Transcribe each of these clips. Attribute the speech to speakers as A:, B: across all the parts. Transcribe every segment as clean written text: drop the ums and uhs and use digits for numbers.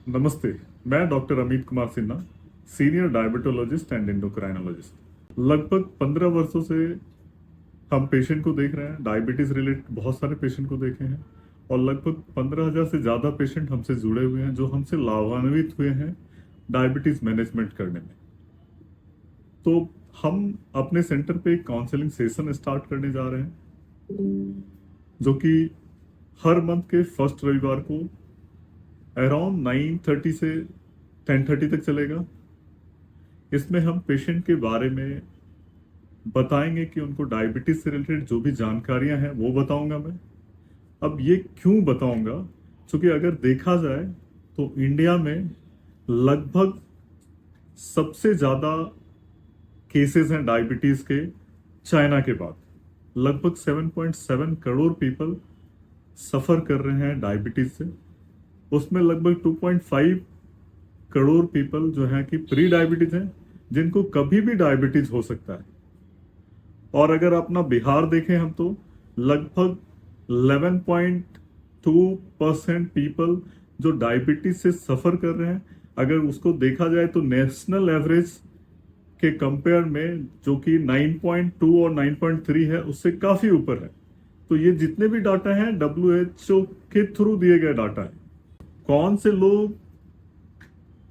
A: नमस्ते। मैं doctor Amit Kumar Sinha, senior diabetologist and endocrinologist. लगभग 15 वर्षों से हम पेशेंट को देख रहे हैं। डायबिटीज रिलेटेड बहुत सारे पेशेंट को देखे हैं और लगभग 15,000 से ज़्यादा पेशेंट हमसे जुड़े हुए हैं जो हमसे लाभान्वित हुए हैं डायबिटीज मैनेजमेंट करने में। तो हम अपने सेंटर पे एक काउंसलिंग सेशन स्टार्ट करने जा रहे हैं जो कि हर मंथ के फर्स्ट रविवार को अराउंड 9:30 से 10:30 तक चलेगा। इसमें हम पेशेंट के बारे में बताएंगे कि उनको डायबिटीज से रिलेटेड जो भी जानकारियां हैं वो बताऊंगा मैं। अब ये क्यों बताऊंगा, क्योंकि अगर देखा जाए तो इंडिया में लगभग सबसे ज़्यादा केसेस हैं डायबिटीज के चाइना के बाद। लगभग 7.7 करोड़ पीपल सफ़र कर रहे हैं डायबिटीज से। उसमें लगभग 2.5 करोड़ पीपल जो है कि प्री डायबिटीज हैं, जिनको कभी भी डायबिटीज हो सकता है। और अगर अपना बिहार देखें हम तो लगभग 11.2% पीपल जो डायबिटीज से सफर कर रहे हैं। अगर उसको देखा जाए तो नेशनल एवरेज के कंपेयर में जो कि 9.2 और 9.3 है, उससे काफी ऊपर है। तो ये जितने भी डाटा हैं WHO के थ्रू दिए गए डाटा है। कौन से लोग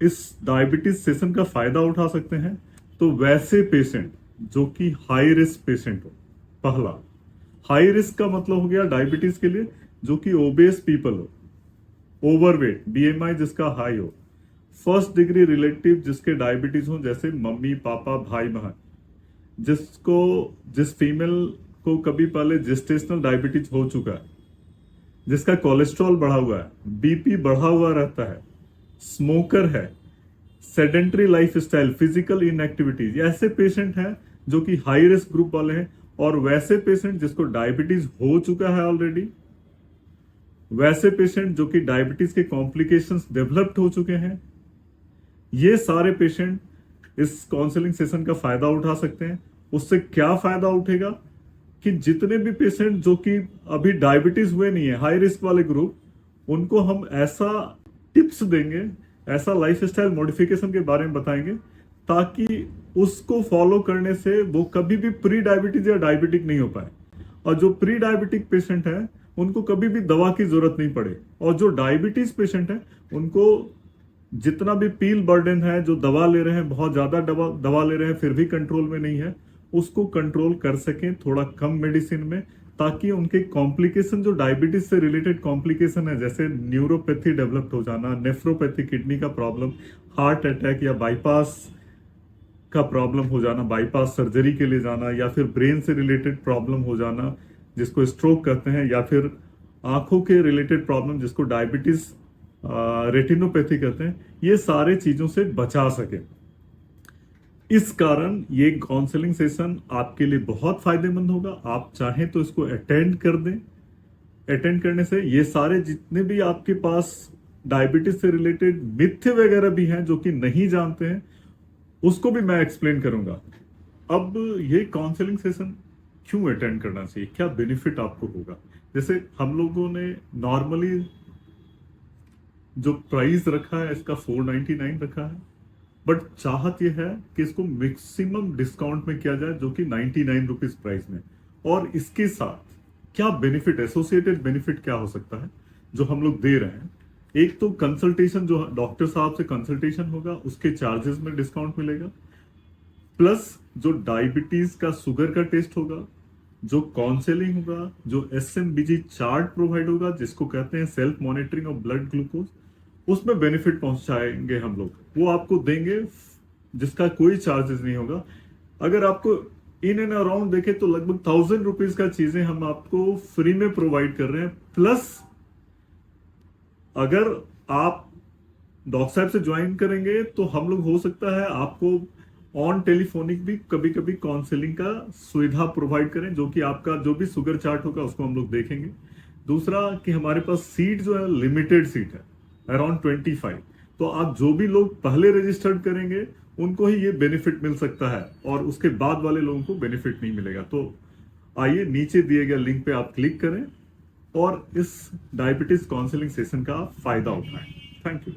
A: इस डायबिटीज सेशन का फायदा उठा सकते हैं? तो वैसे पेशेंट जो कि हाई रिस्क पेशेंट हो। पहला, हाई रिस्क का मतलब हो गया डायबिटीज के लिए जो कि ओबेस पीपल हो, ओवरवेट, BMI जिसका हाई हो, फर्स्ट डिग्री रिलेटिव जिसके डायबिटीज हो, जैसे मम्मी पापा भाई बहन, जिस फीमेल को कभी पहले जेस्टेशनल डायबिटीज हो चुका है, जिसका कोलेस्ट्रॉल बढ़ा हुआ है, BP बढ़ा हुआ रहता है, स्मोकर है, सेडेंटरी लाइफस्टाइल, फिजिकल इनएक्टिविटीज, ऐसे पेशेंट हैं जो कि हाई रिस्क ग्रुप वाले हैं। और वैसे पेशेंट जिसको डायबिटीज हो चुका है ऑलरेडी, वैसे पेशेंट जो कि डायबिटीज के कॉम्प्लिकेशंस डेवलप्ड हो चुके हैं, ये सारे पेशेंट इस काउंसलिंग सेशन का फायदा उठा सकते हैं। उससे क्या फायदा उठेगा कि जितने भी पेशेंट जो कि अभी डायबिटीज हुए नहीं है, हाई रिस्क वाले ग्रुप, उनको हम ऐसा टिप्स देंगे, ऐसा लाइफस्टाइल मॉडिफिकेशन के बारे में बताएंगे ताकि उसको फॉलो करने से वो कभी भी प्री डायबिटीज या डायबिटिक नहीं हो पाए। और जो प्री डायबिटिक पेशेंट है उनको कभी भी दवा की जरूरत नहीं पड़े। और जो डायबिटीज पेशेंट है उनको जितना भी पील बर्डन है, जो दवा ले रहे हैं, बहुत ज्यादा दवा ले रहे हैं फिर भी कंट्रोल में नहीं है, उसको कंट्रोल कर सकें थोड़ा कम मेडिसिन में, ताकि उनके कॉम्प्लिकेशन जो डायबिटीज से रिलेटेड कॉम्प्लिकेशन है, जैसे न्यूरोपैथी डेवलप्ड हो जाना, नेफ्रोपैथी, किडनी का प्रॉब्लम, हार्ट अटैक या बाईपास का प्रॉब्लम हो जाना, बाईपास सर्जरी के लिए जाना, या फिर ब्रेन से रिलेटेड प्रॉब्लम हो जाना जिसको स्ट्रोक कहते हैं, या फिर आंखों के रिलेटेड प्रॉब्लम जिसको डायबिटीज रेटिनोपैथी कहते हैं, ये सारे चीजों से बचा सके। इस कारण ये काउंसलिंग सेशन आपके लिए बहुत फायदेमंद होगा। आप चाहें तो इसको अटेंड कर दें। अटेंड करने से ये सारे जितने भी आपके पास डायबिटीज से रिलेटेड मिथ्य वगैरह भी हैं जो कि नहीं जानते हैं, उसको भी मैं एक्सप्लेन करूंगा। अब ये काउंसलिंग सेशन क्यों अटेंड करना चाहिए, क्या बेनिफिट आपको होगा? जैसे हम लोगों ने नॉर्मली जो प्राइस रखा है इसका 499 रखा है, बट चाहत यह है कि इसको मैक्सिमम डिस्काउंट में किया जाए जो कि 99 रुपीज प्राइस में। और इसके साथ क्या बेनिफिट, एसोसिएटेड बेनिफिट क्या हो सकता है जो हम लोग दे रहे हैं? एक तो कंसल्टेशन, जो डॉक्टर साहब से कंसल्टेशन होगा उसके चार्जेस में डिस्काउंट मिलेगा, प्लस जो डायबिटीज का शुगर का टेस्ट होगा, जो काउंसलिंग होगा, जो SMBG चार्ट प्रोवाइड होगा जिसको कहते हैं self monitoring of blood glucose, उसमें बेनिफिट पहुंचाएंगे हम लोग, वो आपको देंगे जिसका कोई चार्जेस नहीं होगा। अगर आपको इन एंड अराउंड देखे तो लगभग 1000 रुपीज का चीजें हम आपको फ्री में प्रोवाइड कर रहे हैं। प्लस अगर आप डॉक्टर साहब से ज्वाइन करेंगे तो हम लोग हो सकता है आपको ऑन टेलीफोनिक भी कभी कभी काउंसलिंग का सुविधा प्रोवाइड करें, जो कि आपका जो भी शुगर चार्ट होगा उसको हम लोग देखेंगे। दूसरा कि हमारे पास सीट जो है लिमिटेड सीट है, अराउंड 25। तो आप जो भी लोग पहले रजिस्टर्ड करेंगे उनको ही ये बेनिफिट मिल सकता है और उसके बाद वाले लोगों को बेनिफिट नहीं मिलेगा। तो आइए नीचे दिए गए लिंक पे आप क्लिक करें और इस डायबिटीज काउंसलिंग सेशन का फायदा उठाएं। Thank you.